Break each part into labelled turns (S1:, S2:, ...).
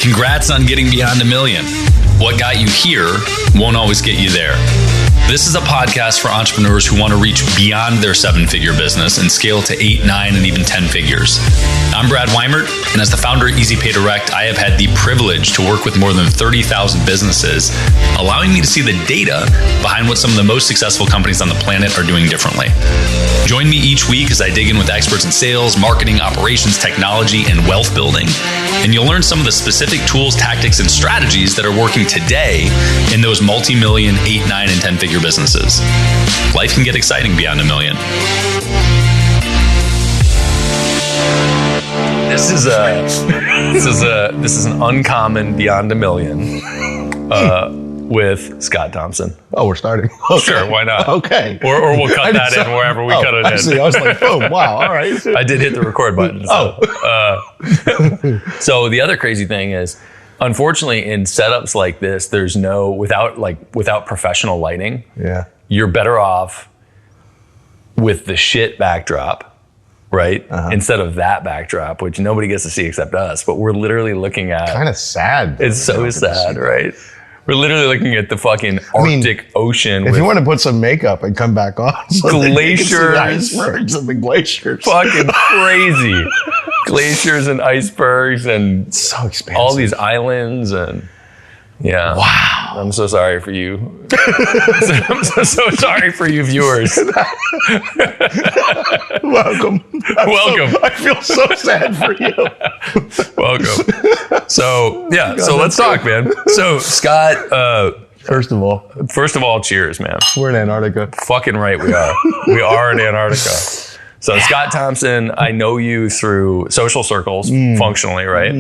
S1: Congrats on getting beyond $1 million. What got you here won't always get you there. This is a podcast for entrepreneurs who want to reach beyond their 7-figure business and scale to 8, 9, and even 10 figures. I'm Brad Weimert, and as the founder of Easy Pay Direct, I have had the privilege to work with more than 30,000 businesses, allowing me to see the data behind what some of the most successful companies on the planet are doing differently. Join me each week as I dig in with experts in sales, marketing, operations, technology, and wealth building. And you'll learn some of the specific tools, tactics, and strategies that are working today in those multi-million, 8, 9, and 10-figure businesses. Life can get exciting beyond $1 million. This is an uncommon beyond $1 million with Scott Thompson.
S2: Oh, we're starting. Okay.
S1: Sure, why not?
S2: Okay.
S1: Or we'll cut that in wherever we cut it in.
S2: See, I was like, boom, wow, all right.
S1: I did hit the record button. So, so the other crazy thing is, unfortunately, in setups like this, there's no without professional lighting.
S2: Yeah.
S1: You're better off with the shit backdrop, right? Instead of that backdrop, which nobody gets to see except us. But we're literally looking at.
S2: Kind of sad.
S1: It's so sad, right? We're literally looking at the fucking Arctic Ocean.
S2: If you want to put some makeup and come back on, so
S1: glaciers,
S2: icebergs and the glaciers,
S1: fucking crazy. Glaciers and icebergs and
S2: so expensive.
S1: All these islands and
S2: wow.
S1: I'm so sorry for you. I'm so sorry for you viewers.
S2: Welcome. I feel so sad for you.
S1: Welcome. So so let's talk, man. So Scott,
S2: First of all,
S1: cheers, man.
S2: We're in Antarctica.
S1: Fucking right we are. We are in Antarctica. So Scott Thompson, I know you through social circles, functionally, right?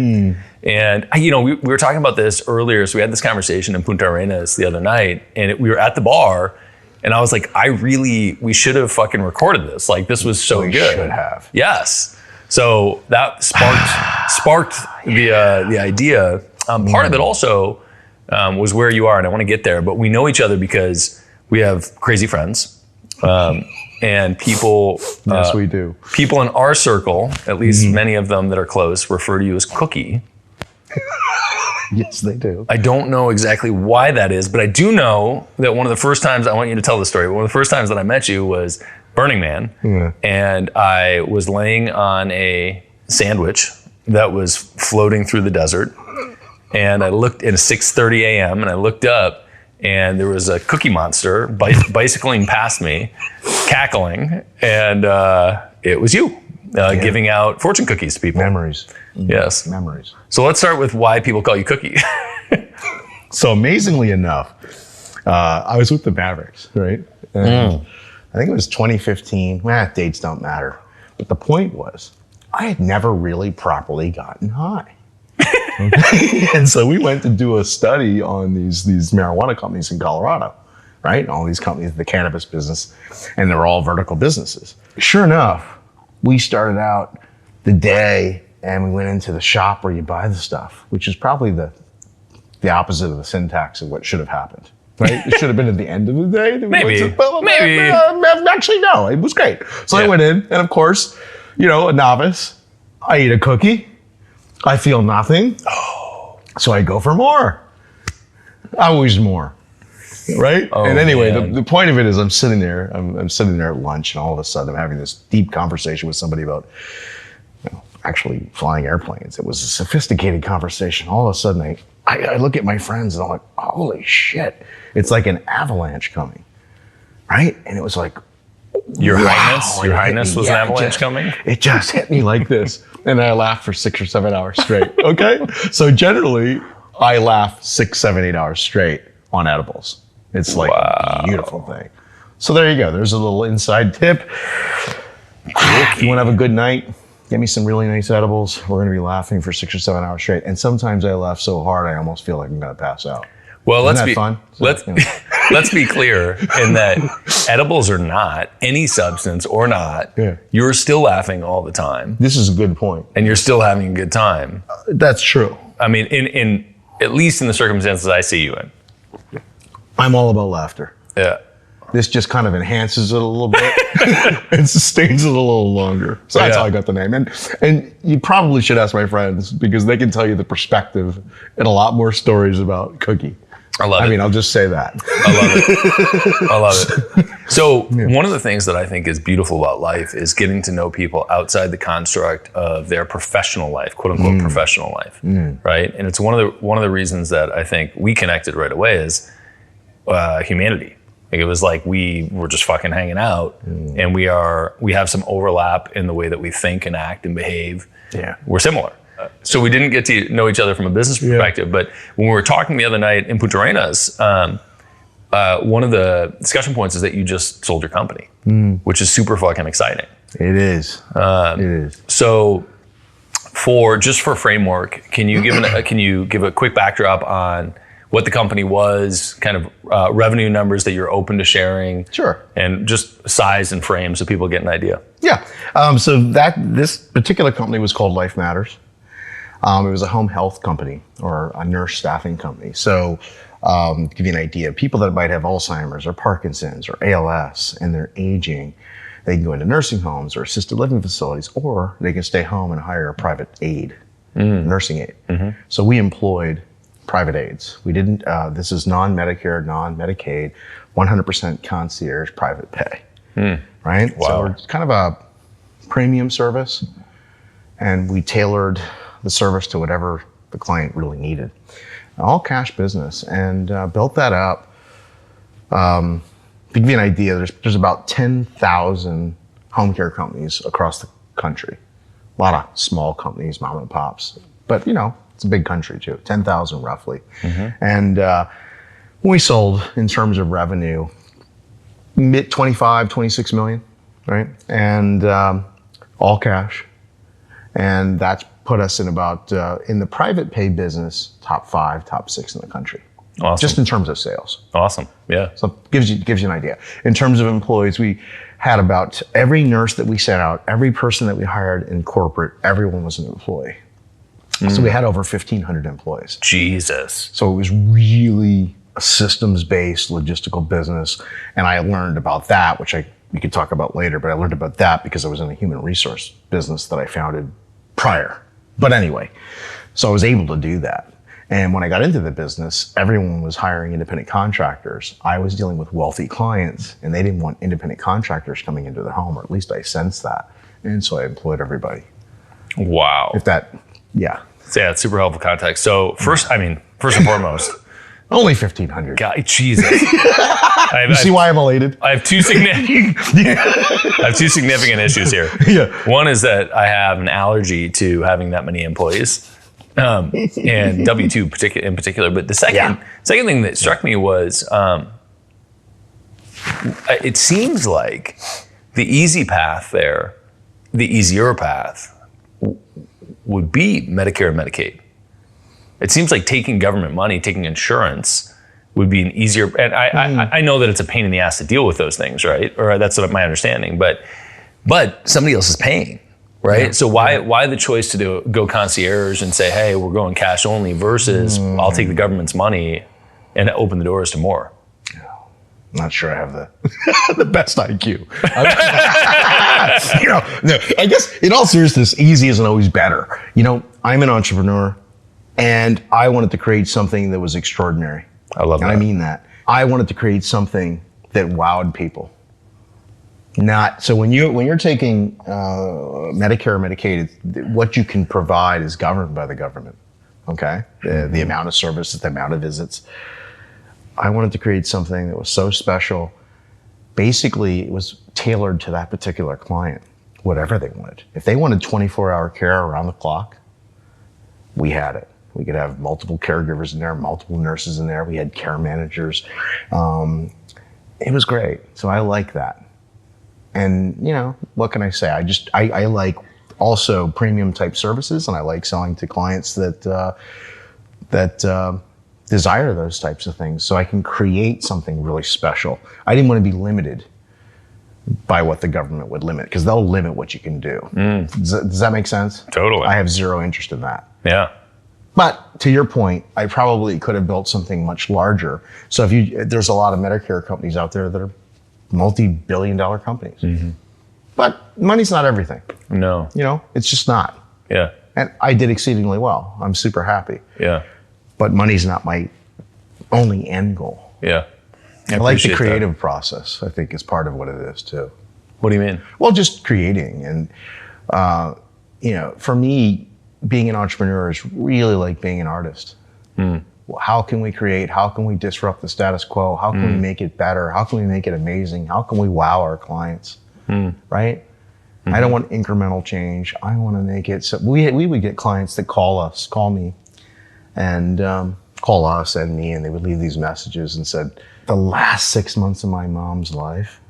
S1: And we were talking about this earlier. So we had this conversation in Punta Arenas the other night, and we were at the bar, and I was like, we should have fucking recorded this. Like, this was so good.
S2: We should have.
S1: Yes. So that sparked the idea. Part of it also was where you are, and I want to get there. But we know each other because we have crazy friends. And people,
S2: yes, we do.
S1: People in our circle, at least many of them that are close, refer to you as Cookie.
S2: Yes, they do.
S1: I don't know exactly why that is, but I do know that one of the first times, I want you to tell the story, but one of the first times that I met you was Burning Man. And I was laying on a sandwich that was floating through the desert. And I looked at 6:30 a.m. and I looked up, and there was a Cookie Monster bicycling past me, cackling, and it was you giving out fortune cookies to people.
S2: Memories.
S1: Yes.
S2: Memories.
S1: So let's start with why people call you Cookie.
S2: So amazingly enough, I was with the Mavericks, right? And I think it was 2015. Dates don't matter. But the point was, I had never really properly gotten high. Okay? And so we went to do a study on these marijuana companies in Colorado, right? All these companies, the cannabis business, and they're all vertical businesses. Sure enough, we started out the day and we went into the shop where you buy the stuff, which is probably the opposite of the syntax of what should have happened, right? It should have been at the end of the day.
S1: Maybe.
S2: Actually, no, it was great. So I went in, and of course, a novice, I eat a cookie. I feel nothing. So I go for more. Always more. Right? And anyway, the point of it is I'm sitting there at lunch, and all of a sudden I'm having this deep conversation with somebody about actually flying airplanes. It was a sophisticated conversation. All of a sudden I look at my friends and I'm like, holy shit. It's like an avalanche coming. Right? And it was like,
S1: Your Highness was an avalanche coming?
S2: It just hit me like this. And I laughed for 6 or 7 hours straight. Okay? So generally, I laugh 6, 7, 8 hours straight on edibles. It's like a beautiful thing. So there you go. There's a little inside tip. If you want to have a good night, get me some really nice edibles. We're going to be laughing for 6 or 7 hours straight. And sometimes I laugh so hard, I almost feel like I'm going to pass out.
S1: Well,
S2: Isn't that fun?
S1: Let's be clear in that edibles or not, any substance or not, you're still laughing all the time.
S2: This is a good point.
S1: And you're still having a good time.
S2: That's true.
S1: I mean, in at least in the circumstances I see you in.
S2: I'm all about laughter.
S1: Yeah.
S2: This just kind of enhances it a little bit and sustains it a little longer. So that's how I got the name. And you probably should ask my friends because they can tell you the perspective and a lot more stories about cookie.
S1: I love it.
S2: I mean, I'll just say that.
S1: I love it. I love it. So one of the things that I think is beautiful about life is getting to know people outside the construct of their professional life, quote unquote professional life, right? And it's one of the reasons that I think we connected right away is humanity. Like it was like we were just fucking hanging out, and we have some overlap in the way that we think and act and behave. Yeah, we're similar. So we didn't get to know each other from a business perspective, but when we were talking the other night in Punta Arenas, one of the discussion points is that you just sold your company, which is super fucking exciting.
S2: It is. It is.
S1: So for framework, can you give a quick backdrop on what the company was, kind of revenue numbers that you're open to sharing?
S2: Sure.
S1: And just size and frame so people get an idea.
S2: Yeah. So this particular company was called Lifematters. It was a home health company or a nurse staffing company. So to give you an idea, people that might have Alzheimer's or Parkinson's or ALS and they're aging, they can go into nursing homes or assisted living facilities, or they can stay home and hire a private aide, nursing aide. So we employed private aides. We didn't, this is non-Medicare, non-Medicaid, 100% concierge private pay, right?
S1: Wow.
S2: So it's kind of a premium service, and we tailored the service to whatever the client really needed. All cash business, and built that up. To give you an idea, there's about 10,000 home care companies across the country. A lot of small companies, mom and pops, but it's a big country too, 10,000 roughly. And we sold, in terms of revenue, mid 25, 26 million, right? And all cash. And that's put us in about, in the private pay business, top 5, top 6 in the country.
S1: Awesome.
S2: Just in terms of sales.
S1: Awesome. Yeah.
S2: So it gives you an idea. In terms of employees, we had about every nurse that we sent out, every person that we hired in corporate, everyone was an employee. So we had over 1,500 employees.
S1: Jesus.
S2: So it was really a systems-based logistical business. And I learned about that, which we could talk about later, but I learned about that because I was in a human resource business that I founded prior. But anyway, so I was able to do that. And when I got into the business, everyone was hiring independent contractors. I was dealing with wealthy clients, and they didn't want independent contractors coming into their home, or at least I sensed that. And so I employed everybody.
S1: Wow.
S2: Yeah.
S1: So yeah, it's super helpful context. So first and foremost,
S2: only 1,500.
S1: God, Jesus.
S2: You see why I'm elated?
S1: I have two significant issues here.
S2: Yeah.
S1: One is that I have an allergy to having that many employees, and W-2 in particular. But the second thing that struck me was, it seems like the easy path there, the easier path, would be Medicare and Medicaid. It seems like taking government money, taking insurance would be an easier, and I know that it's a pain in the ass to deal with those things, right? Or that's what my understanding, but somebody else is paying, right? Yeah. So why the choice to go concierge and say, hey, we're going cash only versus I'll take the government's money and open the doors to more?
S2: I'm not sure I have the best IQ. I guess in all seriousness, easy isn't always better. I'm an entrepreneur, and I wanted to create something that was extraordinary.
S1: I love that.
S2: And I mean that. I wanted to create something that wowed people. So when you're taking Medicare or Medicaid, what you can provide is governed by the government. Okay, the amount of services, the amount of visits. I wanted to create something that was so special. Basically, it was tailored to that particular client, whatever they wanted. If they wanted 24-hour care around the clock, we had it. We could have multiple caregivers in there, multiple nurses in there. We had care managers. It was great. So I like that. And, what can I say? I like also premium type services, and I like selling to clients that desire those types of things, so I can create something really special. I didn't want to be limited by what the government would limit, because they'll limit what you can do. Does that make sense?
S1: Totally.
S2: I have zero interest in that.
S1: Yeah.
S2: But to your point, I probably could have built something much larger. So there's a lot of Medicare companies out there that are multi-billion-dollar companies. But money's not everything.
S1: No.
S2: You know, it's just not.
S1: Yeah.
S2: And I did exceedingly well. I'm super happy.
S1: Yeah.
S2: But money's not my only end goal.
S1: Yeah.
S2: I like the creative process, I think, is part of what it is, too.
S1: What do you mean?
S2: Well, just creating. And, you know, for me, being an entrepreneur is really like being an artist. How can we create? How can we disrupt the status quo? How can we make it better? How can we make it amazing? How can we wow our clients? Right? I don't want incremental change. I want to make it so we would get clients that call me and call us and me, and they would leave these messages and said, the last 6 months of my mom's life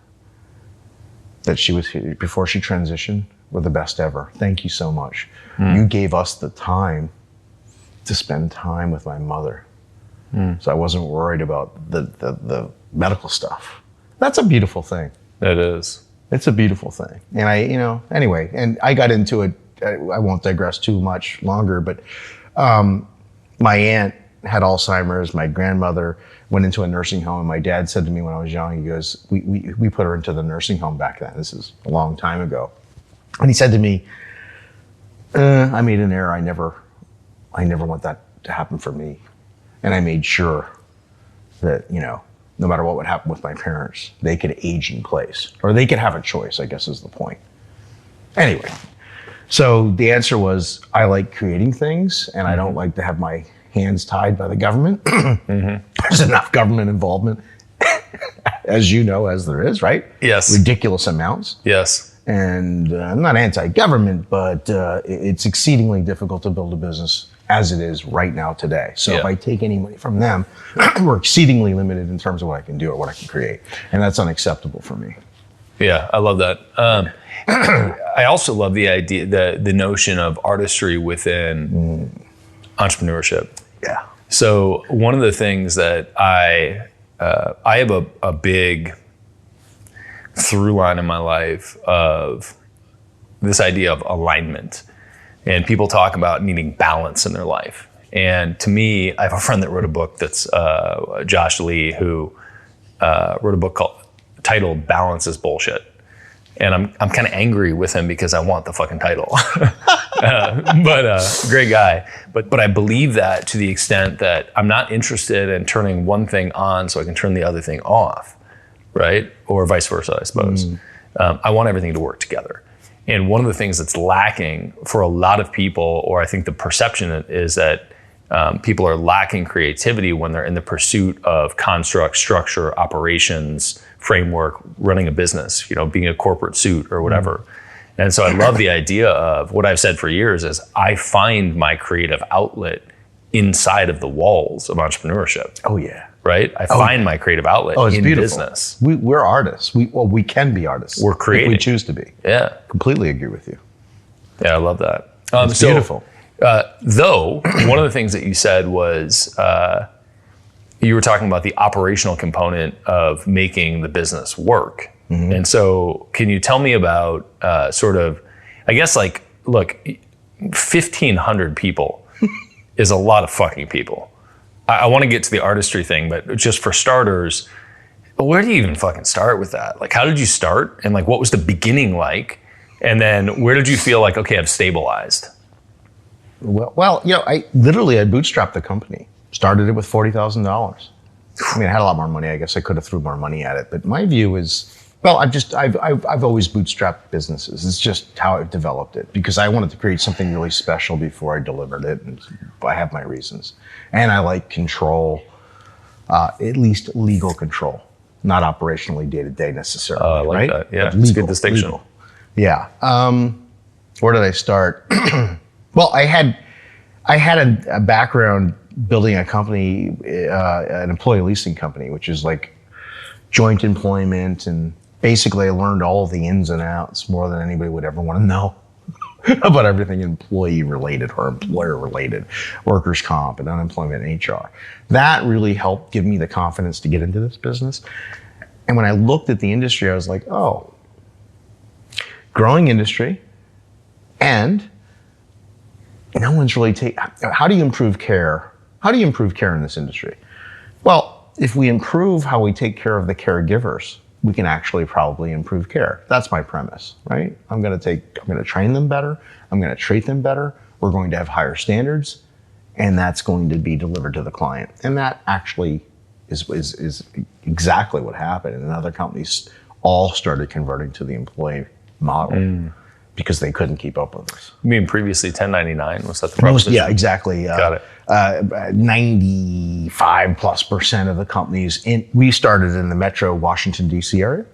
S2: that she was here before she transitioned were the best ever. Thank you so much. You gave us the time to spend time with my mother. So I wasn't worried about the medical stuff. That's a beautiful thing.
S1: It is.
S2: It's a beautiful thing. And anyway, and I got into it, I won't digress too much longer, but my aunt had Alzheimer's. My grandmother went into a nursing home, and my dad said to me when I was young, he goes, we put her into the nursing home back then. This is a long time ago. And he said to me, I made an error. I never want that to happen for me. And I made sure that, you know, no matter what would happen with my parents, they could age in place, or they could have a choice, I guess is the point. Anyway, so the answer was, I like creating things, and I don't like to have my hands tied by the government. There's enough government involvement, as you know, as there is, right?
S1: Yes.
S2: Ridiculous amounts.
S1: Yes.
S2: And I'm not anti-government, but it's exceedingly difficult to build a business as it is right now today. So if I take any money from them, we're exceedingly limited in terms of what I can do or what I can create. And that's unacceptable for me.
S1: Yeah, I love that. I also love the idea, the notion of artistry within entrepreneurship.
S2: Yeah.
S1: So one of the things that I have a big through line in my life of this idea of alignment. And people talk about needing balance in their life. And to me, I have a friend that wrote a book that's Josh Lee, who wrote a book titled Balance is Bullshit. And I'm kind of angry with him because I want the fucking title. But great guy. But I believe that to the extent that I'm not interested in turning one thing on so I can turn the other thing off, right? Or vice versa, I suppose. I want everything to work together. And one of the things that's lacking for a lot of people, or I think the perception is that people are lacking creativity when they're in the pursuit of construct, structure, operations, framework, running a business, you know, being a corporate suit or whatever. And so I love the idea of what I've said for years is I find my creative outlet inside of the walls of entrepreneurship.
S2: Oh, yeah.
S1: Right? I find my creative outlet in business.
S2: We're artists. We can be artists.
S1: We're creating.
S2: If we choose to be.
S1: Yeah.
S2: Completely agree with you.
S1: Yeah, I love that.
S2: It's beautiful.
S1: Though, one of the things that you said was you were talking about the operational component of making the business work. And so can you tell me about sort of, I guess like, look, 1,500 people is a lot of fucking people. I want to get to the artistry thing, but just for starters, where do you even fucking start with that? Like, how did you start? And like, what was the beginning like? And then where did you feel like, okay, I've stabilized?
S2: Well, you know, I bootstrapped the company. Started it with $40,000. I mean, I had a lot more money. I guess I could have threw more money at it. But my view is, well, I've always bootstrapped businesses. It's just how I've developed it because I wanted to create something really special before I delivered it. And I have my reasons. And I like control, at least legal control, not operationally day-to-day necessarily.
S1: I like
S2: right?
S1: that. Yeah,
S2: But
S1: it's a good distinction.
S2: Legal. Yeah. Where did I start? Well, I had a background building a company, an employee leasing company, which is like joint employment. And basically I learned all of the ins and outs more than anybody would ever want to know about everything employee related or employer related, workers' comp and unemployment and HR. That really helped give me the confidence to get into this business. And when I looked at the industry, I was like, oh, growing industry, and no one's really how do you improve care? How do you improve care in this industry? Well, if we improve how we take care of the caregivers, we can actually probably improve care. That's my premise, right? I'm going to train them better. I'm going to treat them better. We're going to have higher standards, and that's going to be delivered to the client. And that actually is exactly what happened. And other companies all started converting to the employee model because they couldn't keep up with us.
S1: You mean previously 1099? Was that the proposition?
S2: Yeah, exactly.
S1: Got it.
S2: 95+% of the companies we started in the Metro Washington, D.C. area.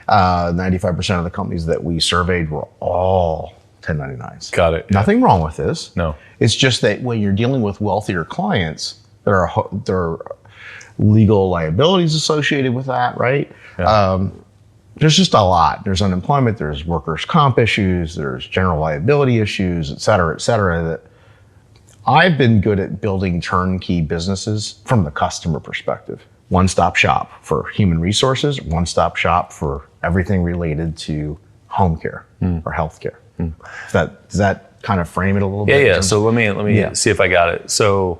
S2: 95% of the companies that we surveyed were all 1099s.
S1: Got it.
S2: Nothing wrong with this.
S1: No.
S2: It's just that when you're dealing with wealthier clients, there are legal liabilities associated with that, right? Yeah. There's just a lot. There's unemployment, there's workers' comp issues, there's general liability issues, et cetera, that I've been good at building turnkey businesses from the customer perspective. One-stop shop for human resources, one-stop shop for everything related to home care or health care. Does that kind of frame it a little bit?
S1: Yeah. So let me see if I got it. So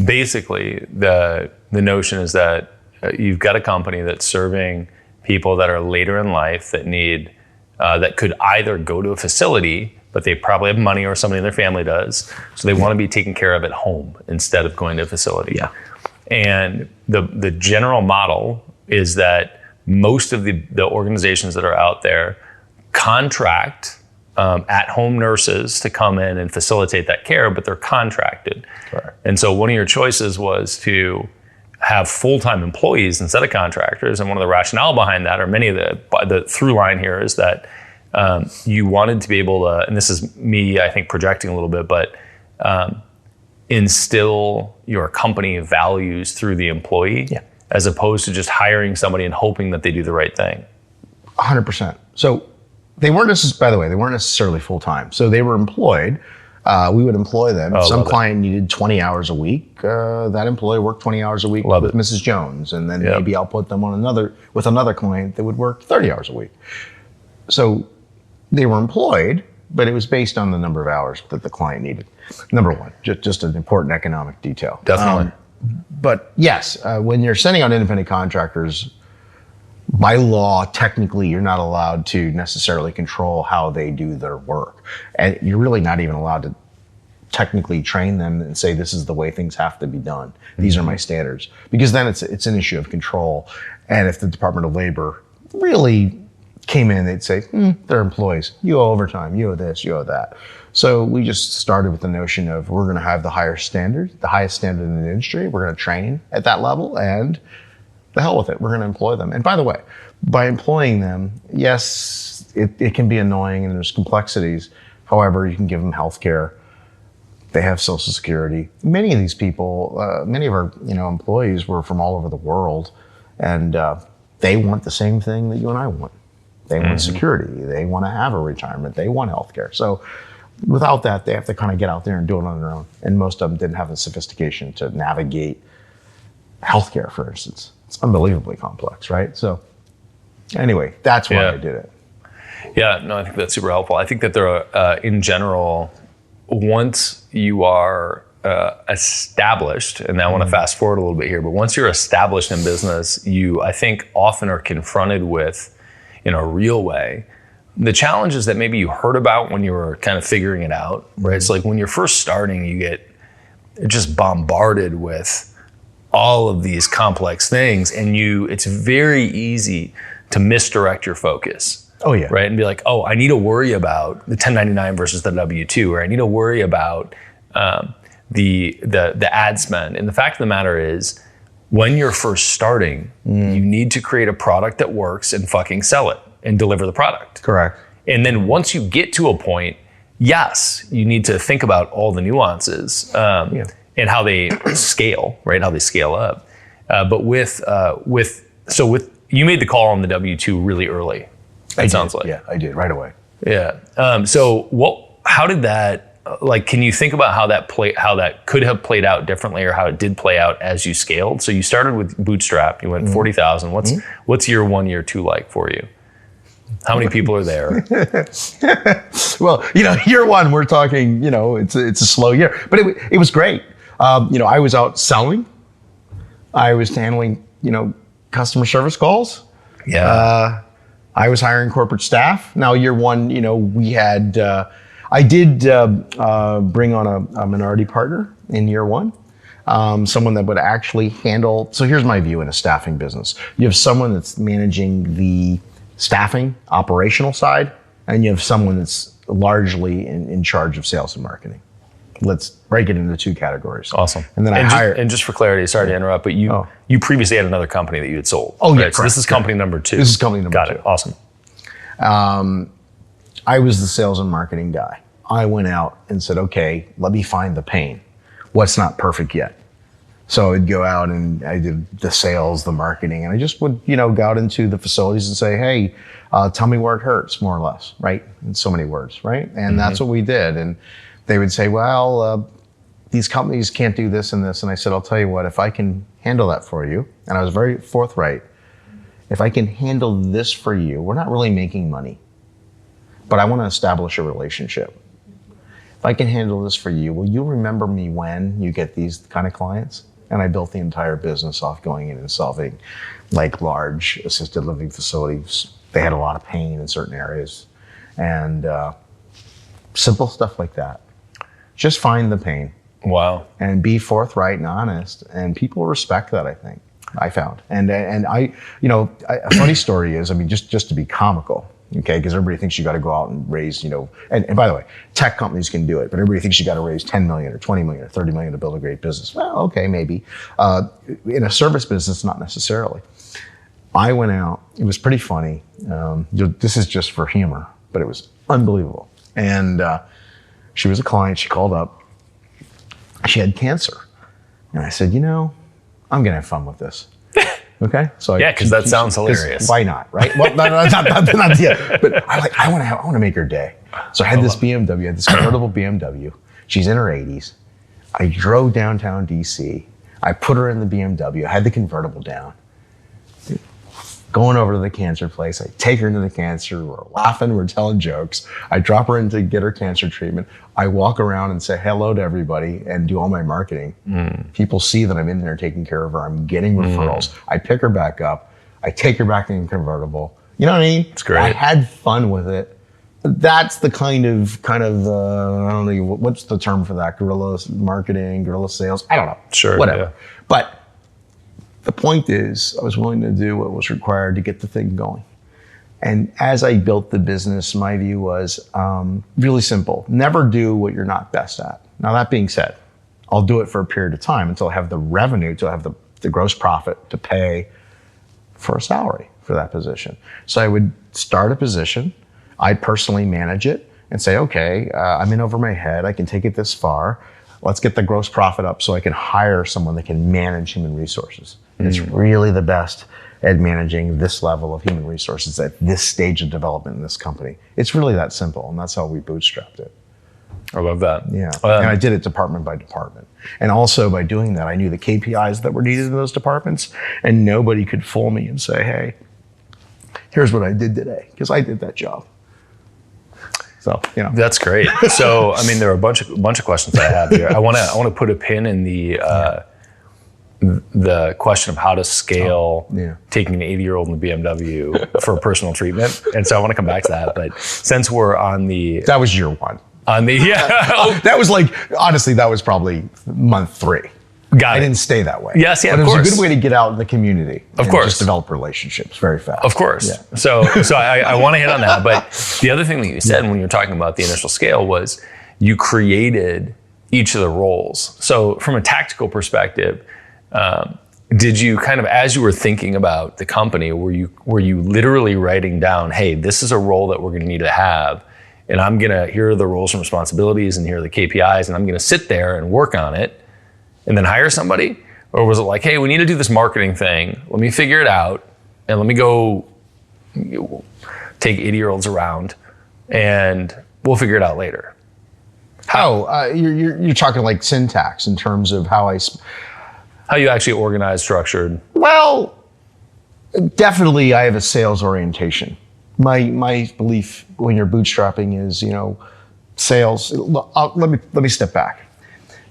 S1: basically the notion is that you've got a company that's serving people that are later in life that need, that could either go to a facility, but they probably have money or somebody in their family does. So they want to be taken care of at home instead of going to a facility. Yeah. And the general model is that most of the organizations that are out there contract at-home nurses to come in and facilitate that care, but they're contracted. Correct. And so one of your choices was to have full-time employees instead of contractors. And one of the rationale behind that, or many of the through line here, is that you wanted to be able to, and this is me, I think, projecting a little bit, but instill your company values through the employee, as opposed to just hiring somebody and hoping that they do the right thing. 100%.
S2: So they weren't necessarily full-time. So they were employed. We would employ them. If some client needed 20 hours a week, that employee worked 20 hours a week with Mrs. Jones. And then maybe I'll put them on another client that would work 30 hours a week. So they were employed, but it was based on the number of hours that the client needed. Number one, just an important economic detail.
S1: Definitely.
S2: But yes, when you're sending out independent contractors, by law, technically, you're not allowed to necessarily control how they do their work. And you're really not even allowed to technically train them and say, this is the way things have to be done. These are my standards. Because then it's an issue of control. And if the Department of Labor really came in, they'd say, they're employees. You owe overtime. You owe this. You owe that. So we just started with the notion of we're going to have the highest standard in the industry. We're going to train at that level, and the hell with it. We're going to employ them. And by the way, by employing them, yes, it can be annoying and there's complexities. However, you can give them health care. They have Social Security. Many of these people, many of our employees were from all over the world, and they want the same thing that you and I want. They want security. They want to have a retirement. They want health care. So without that, they have to kind of get out there and do it on their own. And most of them didn't have the sophistication to navigate healthcare, for instance. It's unbelievably complex, right? So anyway, that's why I did it.
S1: Yeah, no, I think that's super helpful. I think that there are, in general, once you are established, and I want to fast forward a little bit here, but once you're established in business, you, I think, often are confronted with, in a real way, the challenges that maybe you heard about when you were kind of figuring it out, right? It's like when you're first starting, you get just bombarded with all of these complex things, and it's very easy to misdirect your focus.
S2: Oh yeah.
S1: Right? And be like, oh, I need to worry about the 1099 versus the W-2, or I need to worry about the ad spend. And the fact of the matter is, when you're first starting, you need to create a product that works and fucking sell it and deliver the product.
S2: Correct.
S1: And then once you get to a point, yes, you need to think about all the nuances and how they scale, right? How they scale up. But with you made the call on the W-2 really early. It sounds like.
S2: Yeah, I did right away.
S1: Yeah. How did that? Like, can you think about how that could have played out differently, or how it did play out as you scaled? So you started with Bootstrapped. You went 40,000. What's year 1, year 2 like for you? How many people are there?
S2: Well, year 1, we're talking, it's a slow year, but it was great. I was out selling. I was handling, customer service calls.
S1: Yeah.
S2: I was hiring corporate staff. Now year one, we had, I did bring on a minority partner in year one. Someone that would actually handle, so here's my view in a staffing business. You have someone that's managing the staffing operational side, and you have someone that's largely in charge of sales and marketing. Let's break it into two categories.
S1: Awesome.
S2: And then
S1: and just for clarity, sorry to interrupt, but you previously had another company that you had sold.
S2: Oh, yeah.
S1: Right? So this is company number 2.
S2: This is company number 2.
S1: Got it. Awesome.
S2: I was the sales and marketing guy. I went out and said, okay, let me find the pain. What's not perfect yet? So I'd go out and I did the sales, the marketing, and I just would, go out into the facilities and say, hey, tell me where it hurts, more or less, right? In so many words, right? And that's what we did. And they would say, well, these companies can't do this and this. And I said, I'll tell you what, if I can handle that for you, and I was very forthright, if I can handle this for you, we're not really making money, but I want to establish a relationship. If I can handle this for you, will you remember me when you get these kind of clients? And I built the entire business off going in and solving like large assisted living facilities. They had a lot of pain in certain areas, and simple stuff like that. Just find the pain.
S1: Wow.
S2: And be forthright and honest, and people respect that, I think. I found. And I, a funny story is, just to be comical, okay, because everybody thinks you got to go out and raise, and by the way, tech companies can do it, but everybody thinks you got to raise 10 million or 20 million or 30 million to build a great business. Well, okay, maybe. In a service business, not necessarily. I went out, it was pretty funny. This is just for humor, but it was unbelievable. And she was a client, she called up, she had cancer. And I said, I'm going to have fun with this. Okay? So
S1: yeah, because that sounds hilarious.
S2: Why not, right? Well, not yet. But I want to make her day. So I had this BMW, I had this convertible BMW. She's in her 80s. I drove downtown DC. I put her in the BMW. I had the convertible down. Going over to the cancer place. I take her into the cancer. We're laughing. We're telling jokes. I drop her in to get her cancer treatment. I walk around and say hello to everybody and do all my marketing. People see that I'm in there taking care of her. I'm getting referrals. I pick her back up. I take her back in the convertible. You know what I mean?
S1: It's great.
S2: I had fun with it. That's the kind of I don't know, what's the term for that? Guerrilla marketing, guerrilla sales? I don't know.
S1: Sure.
S2: Whatever.
S1: Yeah.
S2: But the point is, I was willing to do what was required to get the thing going. And as I built the business, my view was really simple. Never do what you're not best at. Now, that being said, I'll do it for a period of time until I have the revenue, until I have the gross profit to pay for a salary for that position. So I would start a position. I'd personally manage it and say, okay, I'm in over my head. I can take it this far. Let's get the gross profit up so I can hire someone that can manage human resources. And it's really the best at managing this level of human resources at this stage of development in this company. It's really that simple, and that's how we bootstrapped it.
S1: I love that.
S2: Yeah, and I did it department by department. And also by doing that, I knew the KPIs that were needed in those departments, and nobody could fool me and say, hey, here's what I did today, because I did that job. So,
S1: That's great. So, there are a bunch of questions I have here. I want to put a pin in the question of how to scale taking an 80-year-old in the BMW for personal treatment. And so I want to come back to that. But since we're on the...
S2: That was year one.
S1: That
S2: was honestly, that was probably month 3.
S1: Got it.
S2: I didn't stay that way.
S1: Yes, yeah,
S2: but
S1: of
S2: it
S1: course.
S2: was a good way to get out in the community.
S1: Of course.
S2: Just develop relationships very fast.
S1: Of course.
S2: Yeah.
S1: So I want to hit on that. But the other thing that you said when you were talking about the initial scale was you created each of the roles. So from a tactical perspective, did you kind of, as you were thinking about the company, were you literally writing down, hey, this is a role that we're going to need to have, and here are the roles and responsibilities, and here are the KPIs, and I'm going to sit there and work on it, and then hire somebody? Or was it like, hey, we need to do this marketing thing. Let me figure it out, and let me go take 80-year-olds around, and we'll figure it out later?
S2: You're talking like syntax in terms of how
S1: you actually organize, structured?
S2: Well, definitely I have a sales orientation. My belief when you're bootstrapping is, sales. Let me step back.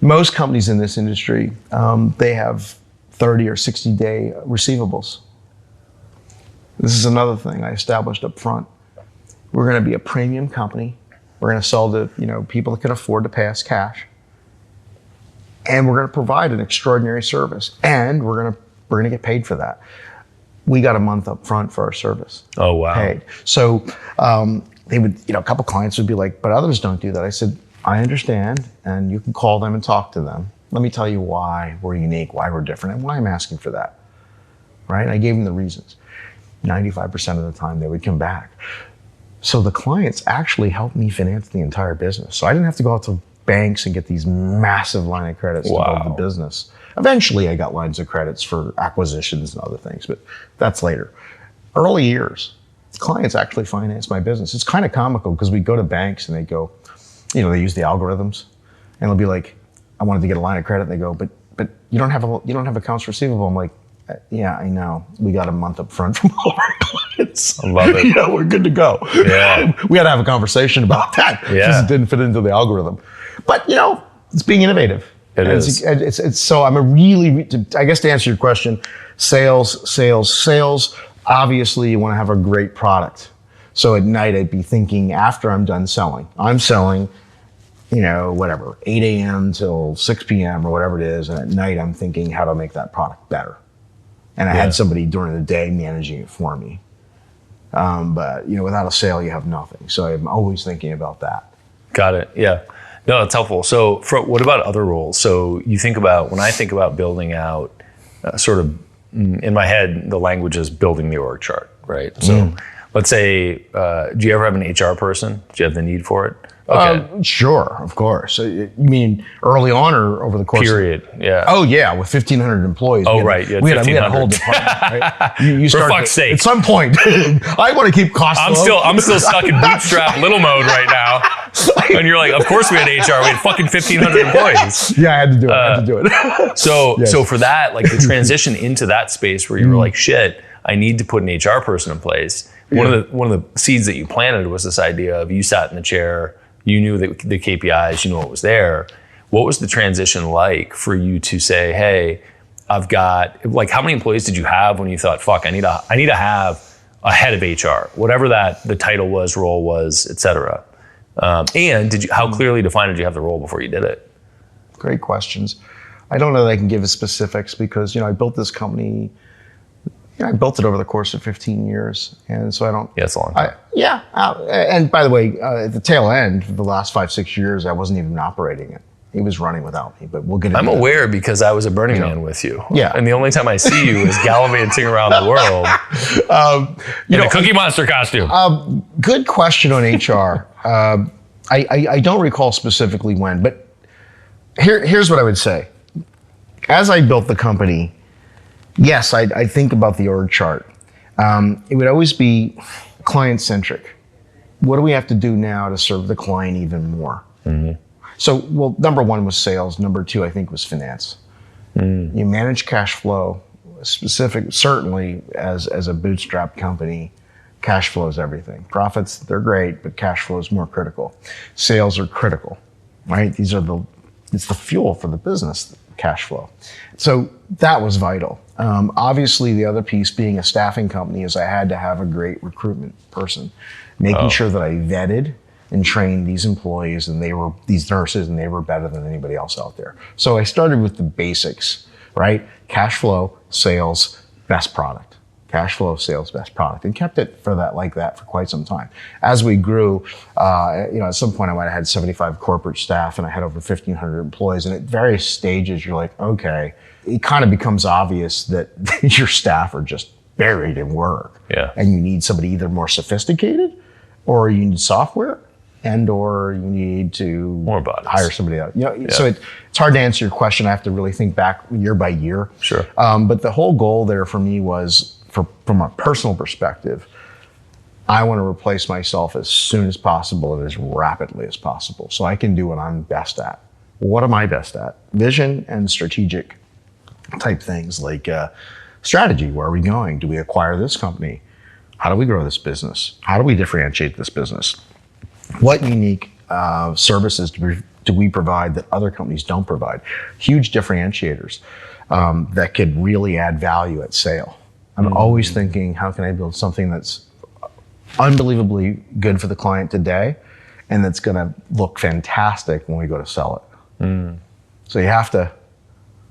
S2: Most companies in this industry, they have 30 or 60 day receivables. This is another thing I established up front. We're going to be a premium company. We're going to sell to people that can afford to pay us cash, and we're going to provide an extraordinary service, and we're going to get paid for that. We got a month up front for our service.
S1: Oh wow!
S2: Paid. So they would, a couple clients would be like, "But others don't do that." I said, "I understand, and you can call them and talk to them. Let me tell you why we're unique, why we're different, and why I'm asking for that." Right? And I gave them the reasons. 95% of the time, they would come back. So the clients actually helped me finance the entire business. So I didn't have to go out to banks and get these massive line of credits to build the business. Eventually, I got lines of credits for acquisitions and other things, but that's later. Early years, clients actually financed my business. It's kind of comical because we go to banks and they go, they use the algorithms, and they'll be like, "I wanted to get a line of credit." And they go, "But you don't have accounts receivable." I'm like, "Yeah, I know. We got a month up front from all our clients.
S1: I love it.
S2: We're good to go."
S1: Yeah.
S2: We had to have a conversation about that because it didn't fit into the algorithm. But it's being innovative.
S1: It is.
S2: It's so I guess to answer your question, sales. Obviously, you want to have a great product. So at night, I'd be thinking after I'm done selling. I'm selling, 8 a.m. till 6 p.m. or whatever it is. And at night, I'm thinking how to make that product better. And I had somebody during the day managing it for me. But without a sale, you have nothing. So I'm always thinking about that.
S1: Got it. Yeah. No, that's helpful. So what about other roles? So you think about, when I think about building out sort of in my head, the language is building the org chart, right? So let's say, do you ever have an HR person? Do you have the need for it? Okay.
S2: Sure, of course. You mean early on or over the course?
S1: Period. Yeah.
S2: Oh yeah, with 1,500 employees.
S1: Oh right.
S2: We had a whole department. Right? You
S1: For fuck's sake.
S2: At some point, I want to keep costs low.
S1: I'm still stuck in bootstrap little mode right now. And you're like, of course we had HR. We had fucking 1,500 employees.
S2: Yeah, I had to do it.
S1: So for that, like the transition into that space where you were like, shit, I need to put an HR person in place. One of the seeds that you planted was this idea of, you sat in the chair. You knew the KPIs, you knew what was there. What was the transition like for you to say, hey, I've got, like, how many employees did you have when you thought, fuck, I need to have a head of HR, whatever that the title was, role was, et cetera. And how clearly defined did you have the role before you did it?
S2: Great questions. I don't know that I can give specifics because, I built this company. I built it over the course of 15 years. And so I don't...
S1: Yeah, it's a long time.
S2: And by the way, at the tail end, for the last 5-6 years, I wasn't even operating it. He was running without me, but we'll get into
S1: I'm aware because I was a Burning Man with you.
S2: Yeah.
S1: And the only time I see you is gallivanting around the world in a Cookie Monster costume.
S2: Good question on HR. I don't recall specifically when, but here's what I would say. As I built the company, yes, I think about the org chart. It would always be client-centric. What do we have to do now to serve the client even more? Mm-hmm. So, number one was sales. Number two, I think, was finance. You manage cash flow, certainly as a bootstrap company, cash flow is everything. Profits, they're great, but cash flow is more critical. Sales are critical, right? It's the fuel for the business, cash flow. So that was vital. Obviously, the other piece being a staffing company is I had to have a great recruitment person, making sure that I vetted and trained these employees and these nurses, and they were better than anybody else out there. So I started with the basics, right? Cash flow, sales, best product. Cash flow, sales, best product, and kept it like that for quite some time. As we grew, at some point I might have had 75 corporate staff and I had over 1,500 employees. And at various stages, you're like, okay, it kind of becomes obvious that your staff are just buried in work.
S1: Yeah.
S2: And you need somebody either more sophisticated, or you need software, or you need to
S1: more bodies.
S2: Hire somebody else. So it's hard to answer your question. I have to really think back year by year.
S1: Sure.
S2: But the whole goal there for me was, from a personal perspective, I want to replace myself as soon as possible and as rapidly as possible so I can do what I'm best at. What am I best at? Vision and strategic type things like strategy. Where are we going? Do we acquire this company? How do we grow this business? How do we differentiate this business? What unique services do we provide that other companies don't provide? Huge differentiators that could really add value at sale. I'm always thinking, how can I build something that's unbelievably good for the client today and that's going to look fantastic when we go to sell it? So you have to,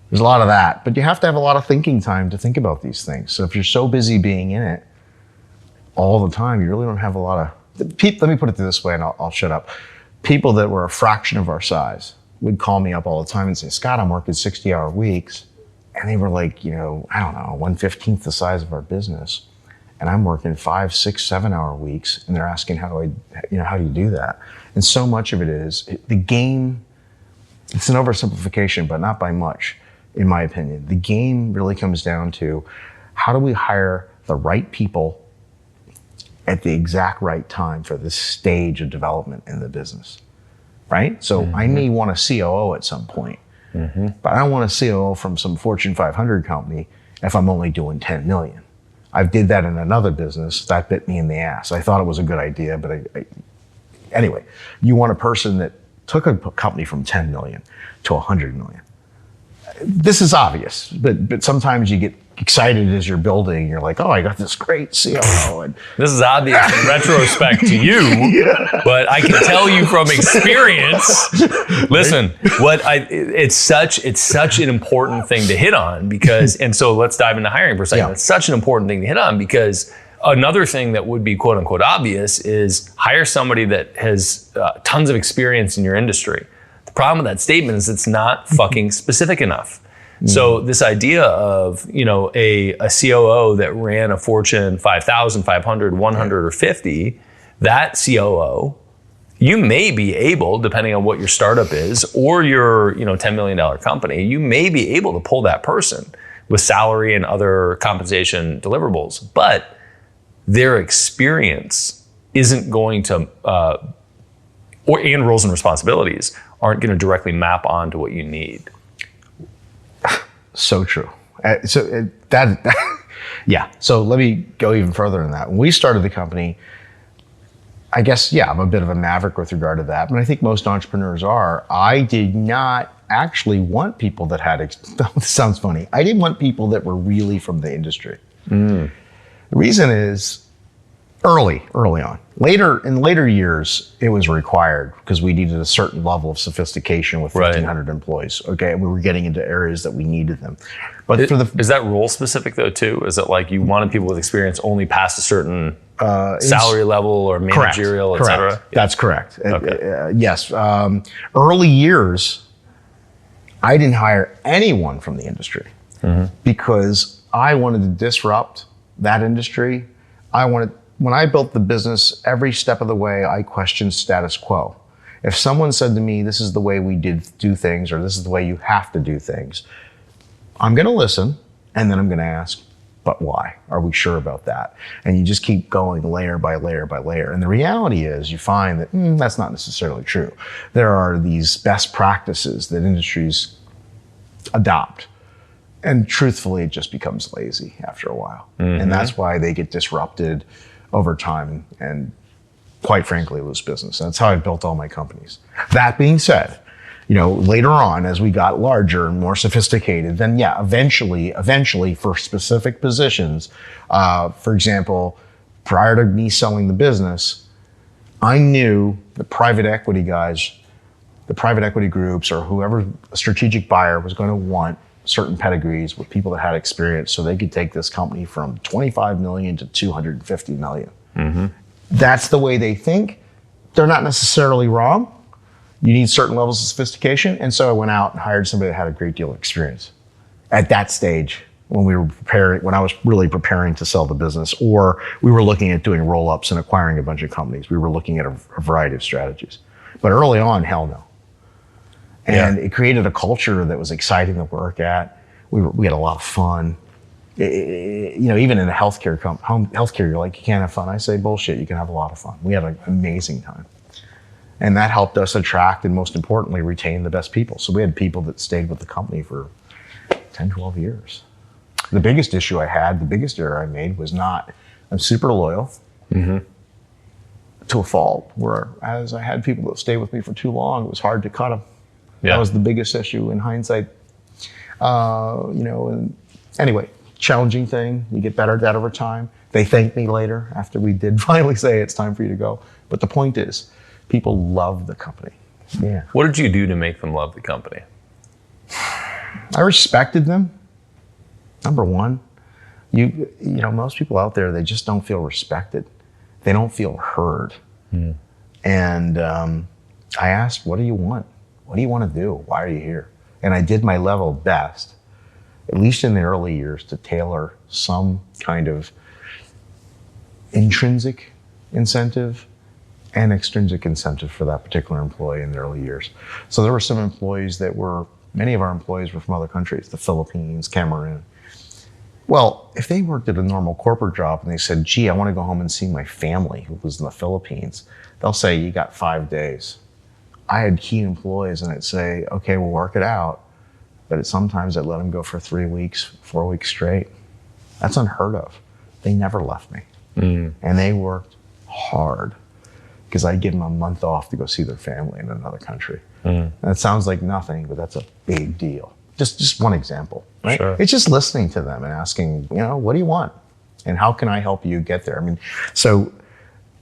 S2: there's a lot of that, but you have to have a lot of thinking time to think about these things. So if you're so busy being in it all the time, you really don't have a lot of, let me put it this way and I'll shut up. People that were a fraction of our size would call me up all the time and say, Scott, I'm working 60-hour weeks. And they were like, I don't know, 1/15 the size of our business. And I'm working 5, 6, 7-hour weeks. And they're asking, how do you do that? And so much of it is the game. It's an oversimplification, but not by much, in my opinion. The game really comes down to, how do we hire the right people at the exact right time for this stage of development in the business, right? So I may want a COO at some point. But I don't want a COO from some Fortune 500 company if I'm only doing 10 million. I did that in another business. That bit me in the ass. I thought it was a good idea, but anyway, you want a person that took a company from 10 million to 100 million. This is obvious, but sometimes you get excited as you're building. You're like, oh, I got this great COO. And
S3: this is obvious in retrospect to you, but I can tell you from experience. Listen, it's such an important thing to hit on because, and so let's dive into hiring for a second. It's such an important thing to hit on because another thing that would be quote unquote obvious is hire somebody that has tons of experience in your industry. The problem with that statement is it's not fucking specific enough. So this idea of, a COO that ran a Fortune 5,000, 500, 100, or 50, that COO, you may be able, depending on what your startup is, or your, $10 million company, you may be able to pull that person with salary and other compensation deliverables, but their experience isn't going to, and roles and responsibilities aren't going to directly map onto what you need.
S2: So true. So let me go even further than that. When we started the company, I guess, I'm a bit of a maverick with regard to that, but I think most entrepreneurs are. I did not actually want people that had, this sounds funny, I didn't want people that were really from the industry. The reason is early on. In later years, it was required because we needed a certain level of sophistication with 1,500 employees. Okay, we were getting into areas that we needed them. But
S3: is that role specific though too? Is it like you wanted people with experience only past a certain salary level or managerial, et cetera?
S2: That's correct.
S3: Okay.
S2: Yes. Early years, I didn't hire anyone from the industry because I wanted to disrupt that industry. When I built the business, every step of the way, I questioned status quo. If someone said to me, this is the way we do things, or this is the way you have to do things, I'm going to listen, and then I'm going to ask, but why? Are we sure about that? And you just keep going layer by layer by layer. And the reality is you find that that's not necessarily true. There are these best practices that industries adopt. And truthfully, it just becomes lazy after a while. And that's why they get disrupted over time and, quite frankly, lose business. That's how I built all my companies. That being said, later on, as we got larger and more sophisticated, then eventually for specific positions, for example, prior to me selling the business, I knew the private equity guys, the private equity groups, or whoever a strategic buyer was going to want certain pedigrees with people that had experience so they could take this company from 25 million to 250 million. That's the way they think. They're not necessarily wrong. You need certain levels of sophistication. And so I went out and hired somebody that had a great deal of experience at that stage when I was really preparing to sell the business, or we were looking at doing roll-ups and acquiring a bunch of companies. We were looking at a variety of strategies. But early on, hell no. And it created a culture that was exciting to work at. We had a lot of fun. Even in a healthcare, you're like, you can't have fun. I say, bullshit, you can have a lot of fun. We had an amazing time. And that helped us attract and, most importantly, retain the best people. So we had people that stayed with the company for 10, 12 years. The biggest issue I had, the biggest error I made was I'm super loyal to a fault, whereas I had people that stayed with me for too long, it was hard to cut them. That was the biggest issue in hindsight. And anyway, challenging thing. You get better at that over time. They thanked me later after we did finally say it's time for you to go. But the point is, people love the company. Yeah.
S3: What did you do to make them love the company?
S2: I respected them. Number one, you know, most people out there, they just don't feel respected. They don't feel heard. And I asked, what do you want? What do you want to do? Why are you here? And I did my level best, at least in the early years, to tailor some kind of intrinsic incentive and extrinsic incentive for that particular employee in the early years. So there were some employees many of our employees were from other countries, the Philippines, Cameroon. Well, if they worked at a normal corporate job and they said, gee, I want to go home and see my family who was in the Philippines, they'll say, you got 5 days. I had key employees and I'd say, okay, we'll work it out. But sometimes I'd let them go for 3 weeks, 4 weeks straight. That's unheard of. They never left me. And they worked hard because I'd give them a month off to go see their family in another country. That sounds like nothing, but that's a big deal. Just one example, right?
S3: Sure.
S2: It's just listening to them and asking, you know, what do you want? And how can I help you get there? I mean, so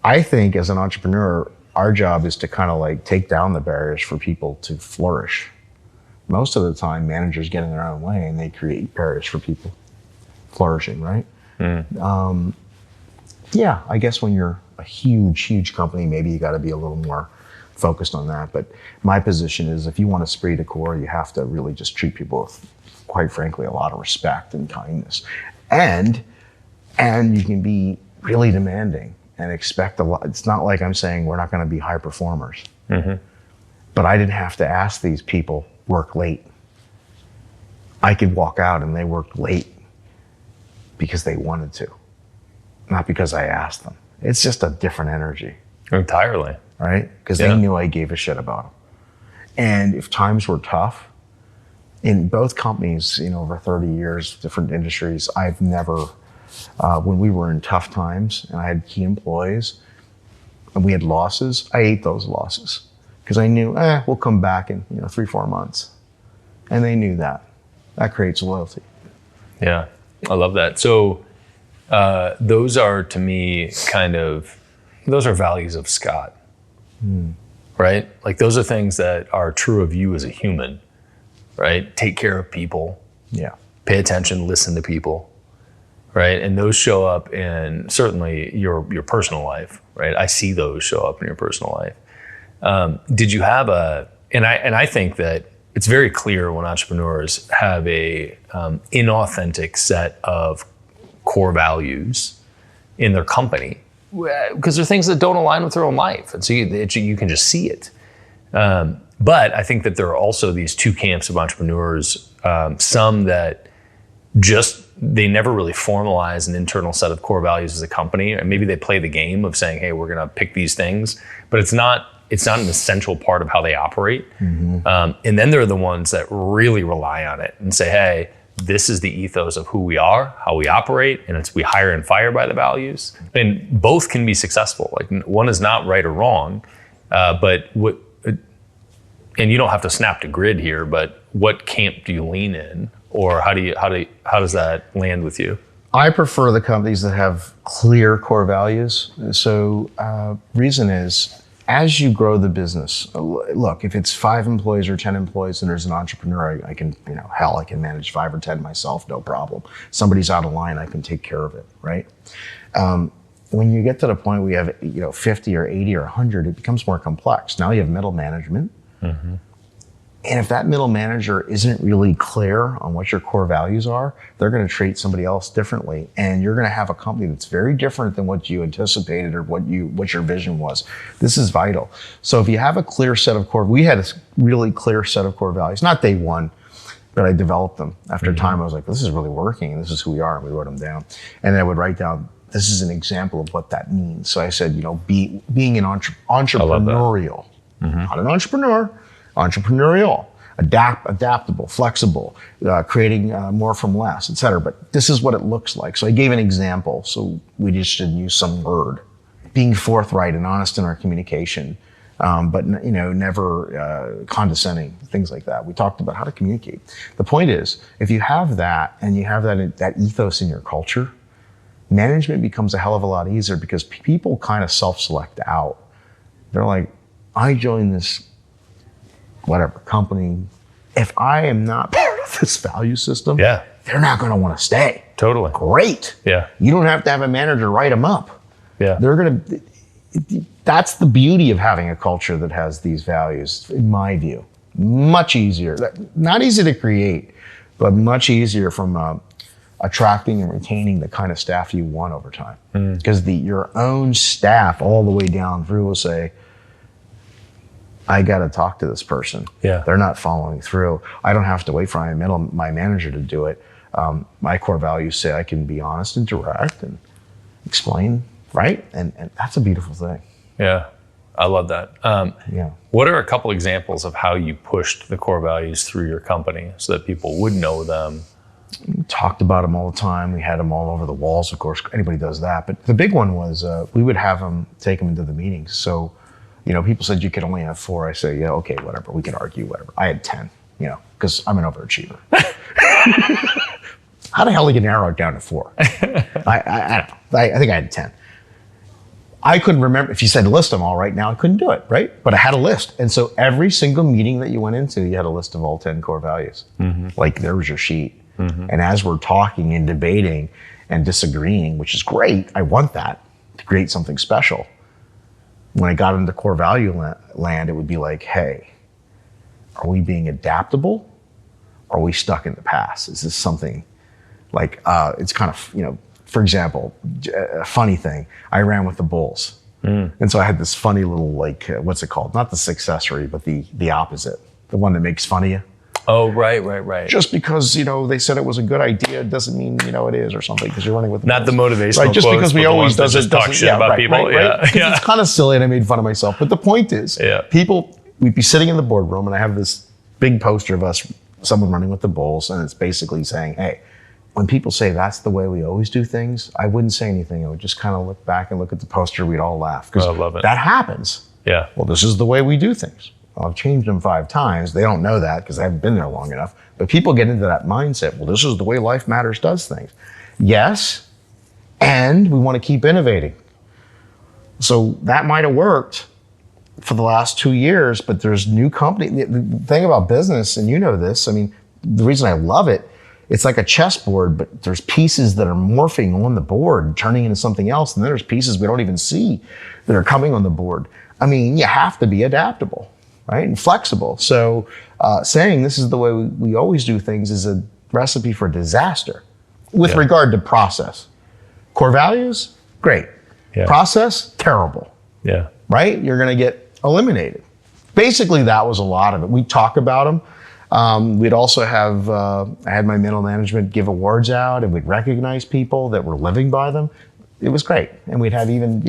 S2: I think as an entrepreneur, our job is to kind of like take down the barriers for people to flourish. Most of the time, managers get in their own way and they create barriers for people flourishing, right? Yeah, I guess when you're a huge company, maybe you got to be a little more focused on that. But my position is if you want esprit de corps, you have to really just treat people with, quite frankly, a lot of respect and kindness. And you can be really demanding and expect a lot. It's not like I'm saying we're not going to be high performers. But I didn't have to ask these people work late. I could walk out and they worked late because they wanted to, not because I asked them. It's just a different energy.
S3: Entirely.
S2: Right? Because they knew I gave a shit about them. And if times were tough, in both companies, you know, over 30 years, different industries, I've never, when we were in tough times and I had key employees and we had losses, I ate those losses because I knew, we'll come back in 3-4 months. And they knew that. That creates loyalty.
S3: Yeah, I love that. So those are, to me, those are values of Scott. Right? Like those are things that are true of you as a human, right? Take care of people.
S2: Yeah.
S3: Pay attention, listen to people, right? And those show up in certainly your personal life, right? I see those show up in your personal life. Did you have and I think that it's very clear when entrepreneurs have a inauthentic set of core values in their company, because they're things that don't align with their own life. And so you can just see it. But I think that there are also these two camps of entrepreneurs, some that they never really formalize an internal set of core values as a company. And maybe they play the game of saying, hey, we're going to pick these things, but it's not an essential part of how they operate. And then there are the ones that really rely on it and say, hey, this is the ethos of who we are, how we operate, and we hire and fire by the values. And both can be successful. Like one is not right or wrong, and you don't have to snap to grid here, but what camp do you lean in, or how does that land with you?
S2: I prefer the companies that have clear core values. So reason is, as you grow the business, look, if it's 5 employees or 10 employees and there's an entrepreneur, I can, I can manage 5 or 10 myself, no problem. Somebody's out of line, I can take care of it, right? When you get to the point where you have, 50 or 80 or 100, it becomes more complex. Now you have middle management. And if that middle manager isn't really clear on what your core values are, they're going to treat somebody else differently. And you're going to have a company that's very different than what you anticipated or what your vision was. This is vital. So if you have a clear set of we had a really clear set of core values, not day one, but I developed them. After time, I was like, this is really working and this is who we are. And we wrote them down. And then I would write down, this is an example of what that means. So I said, being an entrepreneurial, not an entrepreneur, entrepreneurial, adaptable, flexible, creating more from less, et cetera. But this is what it looks like. So I gave an example. So we just didn't use some word. Being forthright and honest in our communication, but never condescending, things like that. We talked about how to communicate. The point is, if you have that and you have that ethos in your culture, management becomes a hell of a lot easier because people kind of self-select out. They're like, I joined this whatever company. If I am not part of this value system, they're not going to want to stay.
S3: Totally.
S2: Great.
S3: Yeah.
S2: You don't have to have a manager write them up.
S3: Yeah.
S2: They're going to. That's the beauty of having a culture that has these values, in my view. Much easier. Not easy to create, but much easier from attracting and retaining the kind of staff you want over time. Because your own staff all the way down through will say, I got to talk to this person.
S3: Yeah.
S2: They're not following through. I don't have to wait for my manager to do it. My core values say I can be honest and direct and explain, right? And that's a beautiful thing.
S3: Yeah, I love that. What are a couple examples of how you pushed the core values through your company so that people would know them?
S2: We talked about them all the time. We had them all over the walls. Of course, anybody does that. But the big one was we would have them take them into the meetings. So, people said you could only have 4. I say, yeah, okay, whatever. We can argue, whatever. I had 10, because I'm an overachiever. How the hell did you narrow it down to 4? I don't know. I think I had 10. I couldn't remember. If you said list them all right now, I couldn't do it, right? But I had a list. And so every single meeting that you went into, you had a list of all 10 core values. Like there was your sheet. And as we're talking and debating and disagreeing, which is great, I want that to create something special. When I got into core value land, it would be like, hey, are we being adaptable? Or are we stuck in the past? Is this something like, it's kind of, for example, a funny thing, I ran with the Bulls. And so I had this funny little, what's it called? Not the successory, but the opposite. The one that makes fun of you.
S3: Oh, right.
S2: Just because, they said it was a good idea doesn't mean, it is or something because you're running with the
S3: Not
S2: Bulls.
S3: the motivational
S2: right, just
S3: quotes,
S2: because we always
S3: just talk shit about people.
S2: Right. It's kind of silly and I made fun of myself. But the point is, we'd be sitting in the boardroom and I have this big poster of us, someone running with the Bulls, and it's basically saying, hey, when people say that's the way we always do things, I wouldn't say anything. I would just kind of look back and look at the poster. We'd all laugh because that happens.
S3: Yeah.
S2: Well, this is the way we do things. Well, I've changed them 5 times. They don't know that because I haven't been there long enough. But people get into that mindset. Well, this is the way Life Matters does things. Yes, and we want to keep innovating. So that might have worked for the last 2 years, but there's new company. The thing about business, and you know this, I mean, the reason I love it, it's like a chessboard, but there's pieces that are morphing on the board, turning into something else. And then there's pieces we don't even see that are coming on the board. I mean, you have to be adaptable, right? And flexible. So saying this is the way we always do things is a recipe for disaster with regard to process. Core values, great. Yeah. Process, terrible.
S3: Yeah.
S2: Right? You're going to get eliminated. Basically, that was a lot of it. We talk about them. We'd also have, I had my middle management give awards out and we'd recognize people that were living by them. It was great. And we'd have even,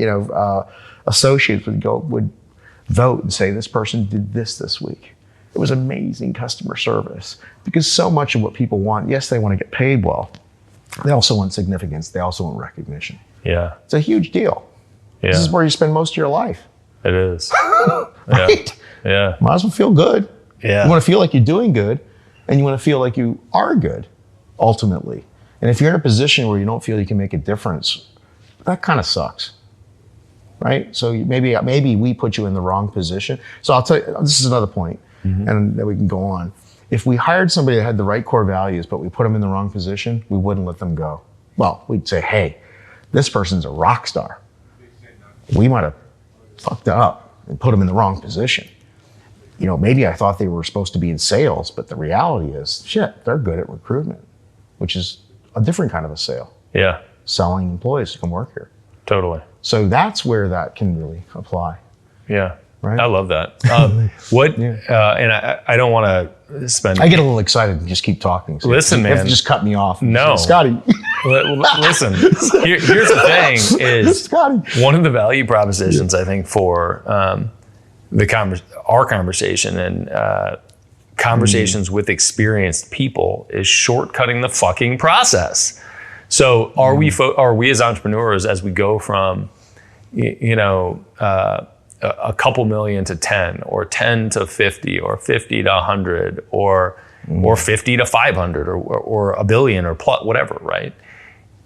S2: associates would vote and say, this person did this week. It was amazing customer service because so much of what people want, yes, they want to get paid well. They also want significance. They also want recognition.
S3: Yeah.
S2: It's a huge deal. Yeah. This is where you spend most of your life.
S3: It is.
S2: Right?
S3: Yeah.
S2: Might as well feel good.
S3: Yeah.
S2: You want to feel like you're doing good and you want to feel like you are good ultimately. And if you're in a position where you don't feel you can make a difference, that kind of sucks. Right? So maybe we put you in the wrong position. So I'll tell you, this is another point, and then we can go on. If we hired somebody that had the right core values, but we put them in the wrong position, we wouldn't let them go. Well, we'd say, hey, this person's a rock star. We might have fucked up and put them in the wrong position. Maybe I thought they were supposed to be in sales, but the reality is, shit, they're good at recruitment, which is a different kind of a sale.
S3: Yeah.
S2: Selling employees to come work here.
S3: Totally.
S2: So that's where that can really apply.
S3: Yeah.
S2: Right?
S3: I love that. And I don't want to spend...
S2: I get a little excited and just keep talking. So
S3: listen, man.
S2: You have to just cut me off.
S3: No.
S2: Say, Scotty.
S3: Listen, here's the thing is
S2: Scotty.
S3: One of the value propositions, I think, for our conversation and conversations with experienced people is shortcutting the fucking process. So are we as entrepreneurs, as we go from, a couple million to 10, or 10 to 50, or 50 to 100, or 50 to 500, or a billion, or plus, whatever, right?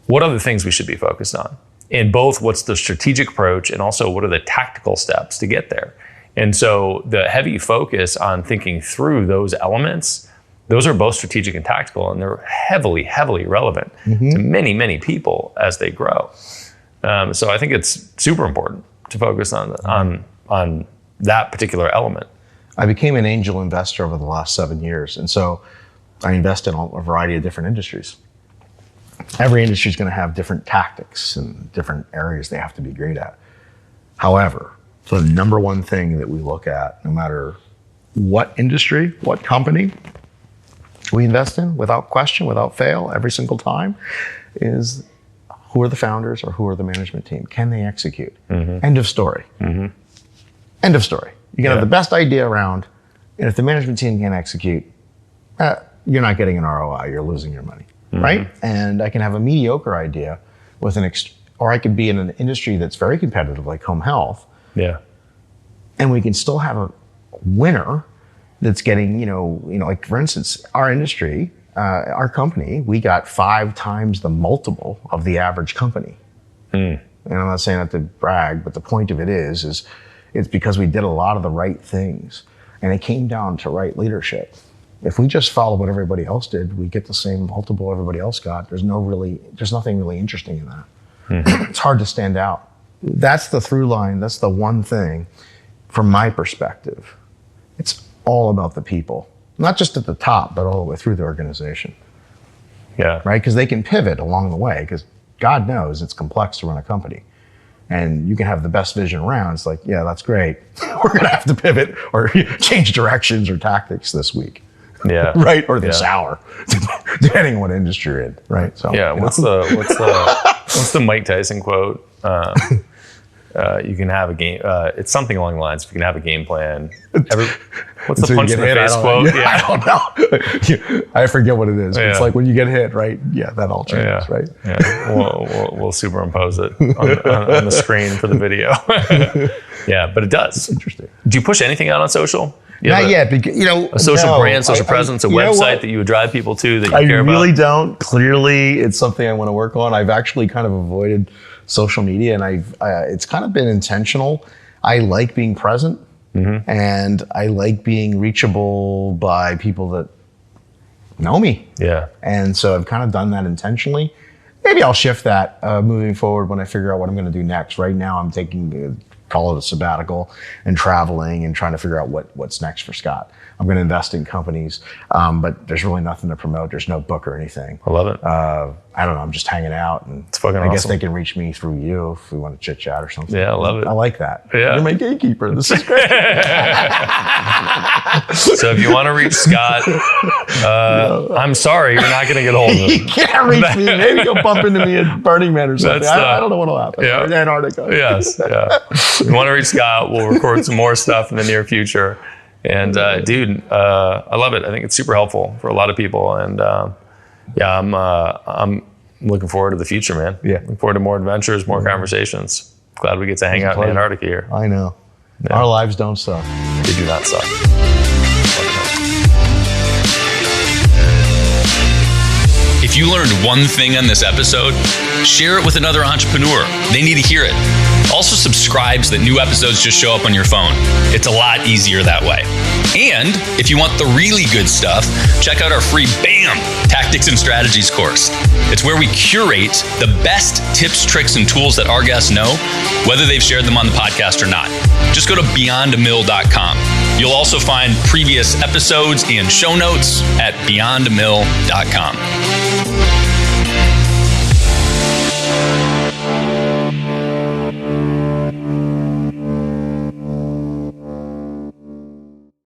S3: What are the things we should be focused on? In both, what's the strategic approach, and also what are the tactical steps to get there? And so the heavy focus on thinking through those elements, those are both strategic and tactical, and they're heavily, heavily relevant to many, many people as they grow. So I think it's super important to focus on that particular element.
S2: I became an angel investor over the last 7 years. And so I invest in a variety of different industries. Every industry is going to have different tactics and different areas they have to be great at. However, the number one thing that we look at, no matter what industry, what company we invest in, without question, without fail, every single time, is who are the founders or who are the management team? Can they execute? End of story. End of story. You can have the best idea around, and if the management team can't execute, you're not getting an ROI, you're losing your money, right? And I can have a mediocre idea with or I could be in an industry that's very competitive, like home health.
S3: Yeah.
S2: And we can still have a winner that's getting, like for instance, our industry, our company, we got 5 times the multiple of the average company. And I'm not saying that to brag, but the point of it is it's because we did a lot of the right things, and it came down to right leadership. If we just follow what everybody else did, we get the same multiple everybody else got. There's nothing really interesting in that. It's hard to stand out. That's the through line. That's the one thing from my perspective. It's all about the people, not just at the top, but all the way through the organization.
S3: Yeah.
S2: Right? Because they can pivot along the way, because God knows it's complex to run a company. And you can have the best vision around. It's like, yeah, that's great. We're going to have to pivot or change directions or tactics this week.
S3: Yeah.
S2: Right? Or this hour, depending on what industry you're in. Right? So,
S3: yeah. What's the Mike Tyson quote? You can have a game. It's something along the lines. If you can have a game plan. What's the punch in the face quote?
S2: Yeah. I don't know. I forget what it is. Yeah. It's like when you get hit, right? Yeah, that all changes, right?
S3: Yeah. We'll superimpose it on the screen for the video. Yeah, but it does.
S2: It's interesting.
S3: Do you push anything out on social?
S2: Not yet, because,
S3: a social brand, social presence, a website that you would drive people to that you care about?
S2: I really don't. Clearly, it's something I want to work on. I've actually kind of avoided social media, and it's kind of been intentional. I like being present, and I like being reachable by people that know me. Yeah. And so I've kind of done that intentionally. Maybe I'll shift that moving forward when I figure out what I'm going to do next. Right now, I'm taking call it a sabbatical and traveling and trying to figure out what's next for Scott. I'm going to invest in companies, but there's really nothing to promote. There's no book or anything.
S3: I love it.
S2: I don't know. I'm just hanging out, and
S3: it's fucking
S2: I guess they can reach me through you if we want to chit chat or something.
S3: Yeah, I love it.
S2: I like that.
S3: Yeah.
S2: You're my gatekeeper. This is great.
S3: So if you want to reach Scott, I'm sorry, you're not going to get hold of him.
S2: You can't reach me. Maybe you'll bump into me at Burning Man or something. I don't know what'll happen.
S3: Yeah.
S2: Or in Antarctica.
S3: Yes. Yeah. If you want to reach Scott, we'll record some more stuff in the near future. And dude, I love it. I think it's super helpful for a lot of people. And I'm looking forward to the future, man. Yeah. Looking forward to more adventures, more conversations. Glad we get to hang out in Antarctica here.
S2: I know. Yeah. Our lives don't suck.
S3: They do not suck.
S1: If you learned one thing on this episode, share it with another entrepreneur. They need to hear it. Also subscribe so that new episodes just show up on your phone. It's a lot easier that way. And if you want the really good stuff, check out our free BAM! Tactics and Strategies course. It's where we curate the best tips, tricks, and tools that our guests know, whether they've shared them on the podcast or not. Just go to beyondamill.com. You'll also find previous episodes and show notes at beyondamill.com.